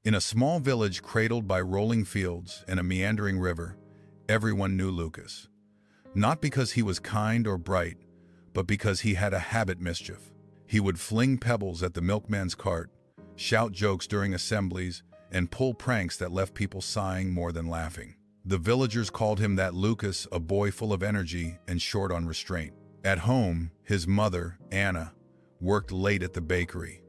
In a small village cradled by rolling fields and a meandering river, everyone knew Lucas. Not because he was kind or bright, but because he had a habit mischief. He would fling pebbles at the milkman's cart, shout jokes during assemblies, and pull pranks that left people sighing more than laughing. The villagers called him that Lucas, a boy full of energy and short on restraint. At home, his mother, Anna, worked late at the bakery.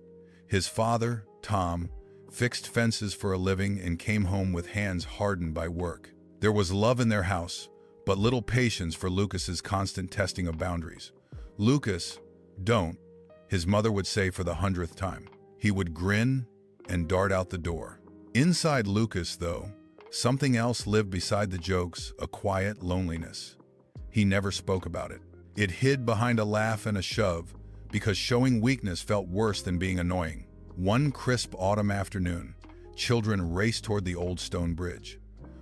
His father, Tom, fixed fences for a living and came home with hands hardened by work. There was love in their house, but little patience for Lucas's constant testing of boundaries. "Lucas, don't," his mother would say for the 100th time. He would grin and dart out the door. Inside Lucas, though, something else lived beside the jokes, a quiet loneliness. He never spoke about it. It hid behind a laugh and a shove, because showing weakness felt worse than being annoying. One crisp autumn afternoon, children raced toward the old stone bridge.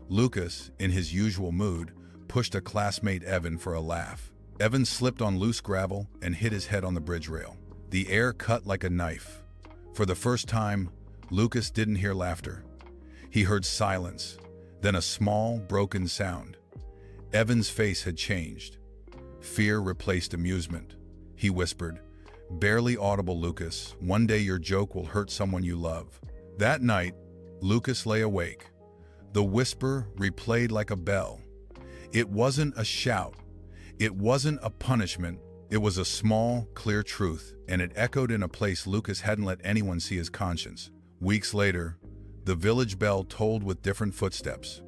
Lucas, in his usual mood, pushed a classmate Evan for a laugh. Evan slipped on loose gravel and hit his head on the bridge rail. The air cut like a knife. For the first time, Lucas didn't hear laughter. He heard silence, then a small, broken sound. Evan's face had changed. Fear replaced amusement. He whispered, "Barely audible, Lucas, one day your joke will hurt someone you love." That night, Lucas lay awake. The whisper replayed like a bell. It wasn't a shout. It wasn't a punishment. It was a small, clear truth, and it echoed in a place Lucas hadn't let anyone see his conscience. Weeks later, the village bell tolled with different footsteps.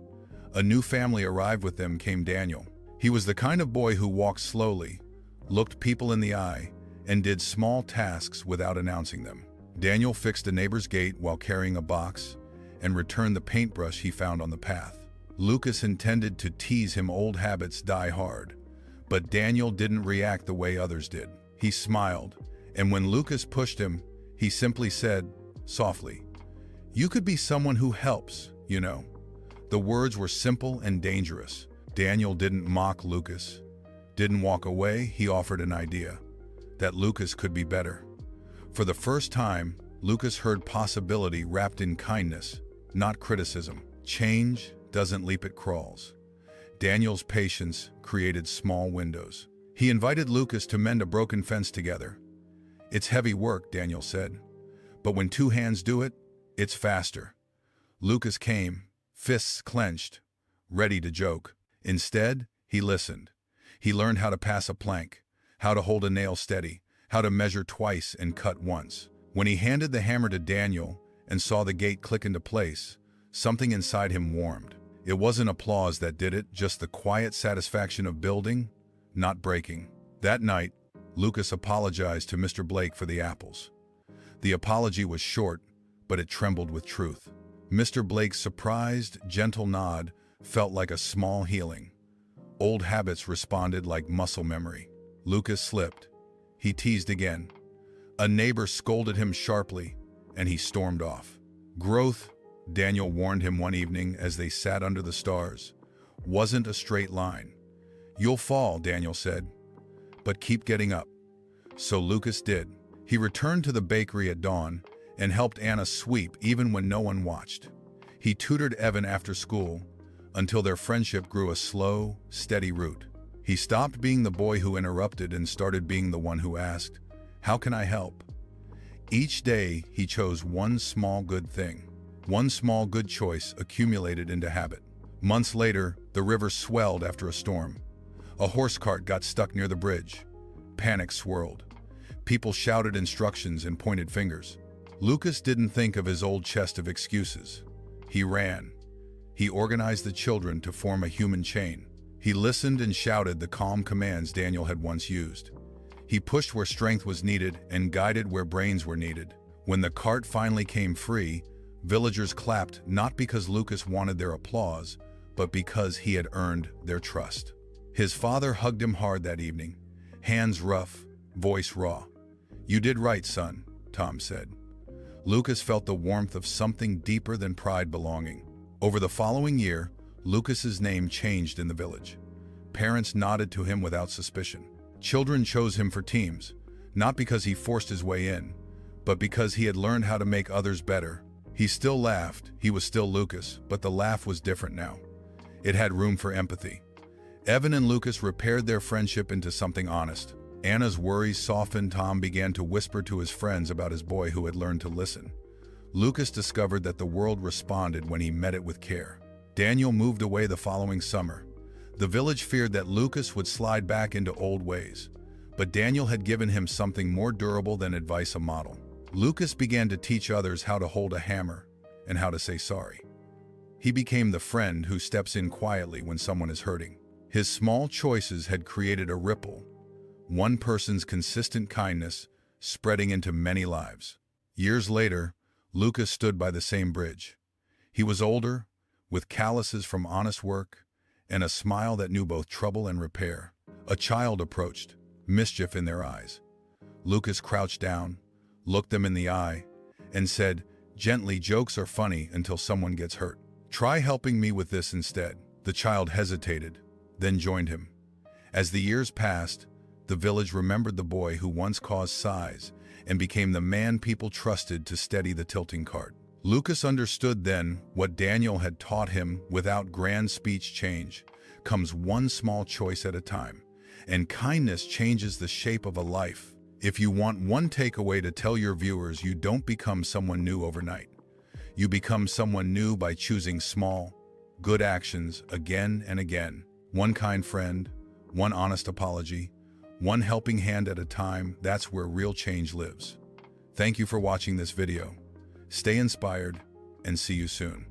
A new family arrived. With them came Daniel. He was the kind of boy who walked slowly, looked people in the eye, and did small tasks without announcing them. Daniel fixed a neighbor's gate while carrying a box and returned the paintbrush he found on the path. Lucas intended to tease him. Old habits die hard. But Daniel didn't react the way others did. He smiled, and when Lucas pushed him, he simply said, softly, "You could be someone who helps, you know." The words were simple and dangerous. Daniel didn't mock Lucas, didn't walk away. He offered an idea, that Lucas could be better. For the first time, Lucas heard possibility wrapped in kindness, not criticism. Change doesn't leap, it crawls. Daniel's patience created small windows. He invited Lucas to mend a broken fence together. "It's heavy work," Daniel said, "but when two hands do it, it's faster." Lucas came, fists clenched, ready to joke. Instead, he listened. He learned how to pass a plank, how to hold a nail steady, how to measure twice and cut once. When he handed the hammer to Daniel and saw the gate click into place, something inside him warmed. It wasn't applause that did it, just the quiet satisfaction of building, not breaking. That night, Lucas apologized to Mr. Blake for the apples. The apology was short, but it trembled with truth. Mr. Blake's surprised, gentle nod felt like a small healing. Old habits responded like muscle memory. Lucas slipped. He teased again. A neighbor scolded him sharply, and he stormed off. Growth, Daniel warned him one evening as they sat under the stars, wasn't a straight line. "You'll fall," Daniel said, "but keep getting up." So Lucas did. He returned to the bakery at dawn and helped Anna sweep even when no one watched. He tutored Evan after school until their friendship grew a slow, steady root. He stopped being the boy who interrupted and started being the one who asked, "How can I help?" Each day, he chose one small good thing. One small good choice accumulated into habit. Months later, the river swelled after a storm. A horse cart got stuck near the bridge. Panic swirled. People shouted instructions and pointed fingers. Lucas didn't think of his old chest of excuses. He ran. He organized the children to form a human chain. He listened and shouted the calm commands Daniel had once used. He pushed where strength was needed and guided where brains were needed. When the cart finally came free, villagers clapped not because Lucas wanted their applause, but because he had earned their trust. His father hugged him hard that evening, hands rough, voice raw. "You did right, son," Tom said. Lucas felt the warmth of something deeper than pride belonging. Over the following year, Lucas's name changed in the village. Parents nodded to him without suspicion. Children chose him for teams, not because he forced his way in, but because he had learned how to make others better. He still laughed, he was still Lucas, but the laugh was different now. It had room for empathy. Evan and Lucas repaired their friendship into something honest. Anna's worries softened. Tom began to whisper to his friends about his boy who had learned to listen. Lucas discovered that the world responded when he met it with care. Daniel moved away the following summer. The village feared that Lucas would slide back into old ways, but Daniel had given him something more durable than advice, a model. Lucas began to teach others how to hold a hammer and how to say sorry. He became the friend who steps in quietly when someone is hurting. His small choices had created a ripple, one person's consistent kindness spreading into many lives. Years later, Lucas stood by the same bridge. He was older, with calluses from honest work, and a smile that knew both trouble and repair. A child approached, mischief in their eyes. Lucas crouched down, looked them in the eye, and said, "Gently, jokes are funny until someone gets hurt. Try helping me with this instead." The child hesitated, then joined him. As the years passed, the village remembered the boy who once caused sighs and became the man people trusted to steady the tilting cart. Lucas understood then what Daniel had taught him: without grand speech, change comes one small choice at a time, and kindness changes the shape of a life. If you want one takeaway to tell your viewers, you don't become someone new overnight. You become someone new by choosing small, good actions again and again. One kind friend, one honest apology, one helping hand at a time. That's where real change lives. Thank you for watching this video. Stay inspired and see you soon.